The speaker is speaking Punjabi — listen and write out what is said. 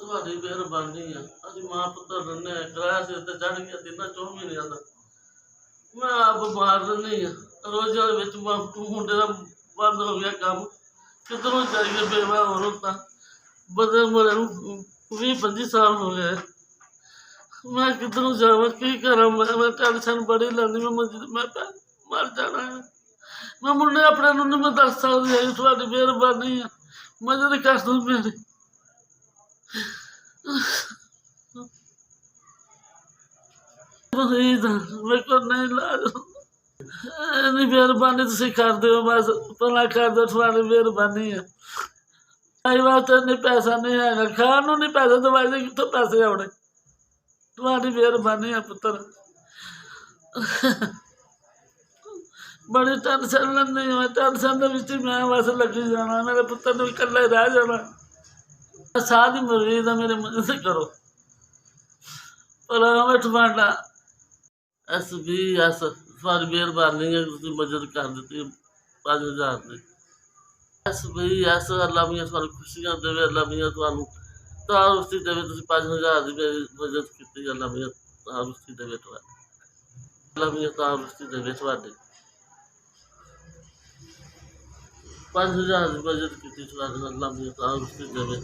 ਤੁਹਾਡੀ ਮਿਹਰਬਾਨੀ ਆ। ਅਸੀਂ ਮਾਂ ਪੁੱਤਰ ਰਹਿੰਦੇ ਹਾਂ, ਕਿਰਾਇਆ ਸਿਰ ਤੇ ਚੜ੍ਹ ਗਿਆ 3-4 ਮਹੀਨਿਆਂ ਦਾ। ਮੈਂ ਆਪ ਬਿਮਾਰ ਰਹਿੰਦੀ ਹਾਂ, ਰੋਜ਼ਾਂ ਦੇ ਵਿੱਚ ਮੁੰਡੇ ਦਾ ਬੰਦ ਹੋ ਗਿਆ ਕੰਮ। ਕਿੱਧਰੋਂ ਜਾਈਏ ਬੇਵਾ ਹੋਰ ਤਾਂ ਬਦਲ ਮਰੇ ਨੂੰ 20-25 ਸਾਲ ਹੋ ਗਏ। ਮੈਂ ਕਿੱਧਰੋਂ ਜਾਵਾਂ, ਕੀ ਕਰਾਂ? ਮੈਂ ਟੈਨਸ਼ਨ ਬੜੀ ਲੈਂਦੀ, ਮੈਂ ਮਰ ਜਾਣਾ ਹੈ। ਮੈਂ ਮੁੰਡੇ ਆਪਣੇ ਨੂੰ ਨਹੀਂ ਮੈਂ ਦੱਸ ਸਕਦੀ, ਤੁਹਾਡੀ ਮਿਹਰਬਾਨੀ ਆ। ਮਦਦ ਕਰ ਦਿਓ ਮੇਰੀ। ਮੇਰੇ ਕੋਲ ਨਹੀਂ ਇਲਾਜ। ਇੰਨੀ ਮਿਹਰਬਾਨੀ ਤੁਸੀਂ ਕਰ ਦਿਓ, ਬਸ ਭਲਾ ਕਰ ਦਿਓ, ਤੁਹਾਡੀ ਮਿਹਰਬਾਨੀ ਹੈ। ਦਵਾਈ ਵਾਸਤੇ ਨਹੀਂ ਪੈਸਾ ਨਹੀਂ ਹੈਗਾ, ਖਾਣ ਨੂੰ ਨਹੀਂ ਪੈਸੇ, ਦਵਾਈ ਦੇ ਕਿੱਥੋਂ ਪੈਸੇ ਆਉਣੇ? ਤੁਹਾਡੀ ਮਿਹਰਬਾਨੀ ਹੈ ਪੁੱਤਰ। ਬੜੀ ਟੈਨਸ਼ਨ ਲੈਂਦੀ ਮੈਂ, ਟੈਨਸ਼ਨ ਦੇ ਵਿੱਚ ਮੈਂ ਬਸ ਲੱਗੀ ਜਾਣਾ। ਮੇਰੇ ਪੁੱਤਰ ਨੂੰ ਇਕੱਲੇ ਰਹਿ ਜਾਣਾ। ਸਾਹ ਦੀ ਮਰੀਜ਼ ਆ, ਮੇਰੇ ਮਦਦ ਕਰੋ ਭਲਾ। ਮੈਂ ਤੁਹਾਡਾ SBS ਤੁਹਾਡੀ ਮਿਹਰਬਾਨੀ ਹੈ, ਤੁਸੀਂ ਮਦਦ ਕਰ ਦਿੱਤੀ 5000 ਦੀ। SBS ਅੱਲਾ ਮੀਆਂ ਤੁਹਾਨੂੰ ਖੁਸ਼ੀਆਂ ਦੇਵੇ, ਅੱਲਾ ਮੀਆਂ ਤੁਹਾਨੂੰ ਤੰਦਰੁਸਤੀ ਦੇਵੇ। ਤੁਸੀਂ 5000 ਦੀ ਮੇਰੀ ਮਦਦ ਕੀਤੀ, ਅੱਲਾ ਮੀਆਂ ਤੰਦਰੁਸਤੀ ਦੇਵੇ ਤੁਹਾਡੀ। ਅੱਲਾ ਮੀਆਂ ਤੰਦਰੁਸਤੀ ਦੇਵੇ ਤੁਹਾਡੀ। 5000 ਦੀ ਮਦਦ ਕੀਤੀ ਤੁਹਾਡੀ, ਅੱਲਾ ਮੀਆਂ ਤੰਦਰੁਸਤੀ ਦੇਵੇ।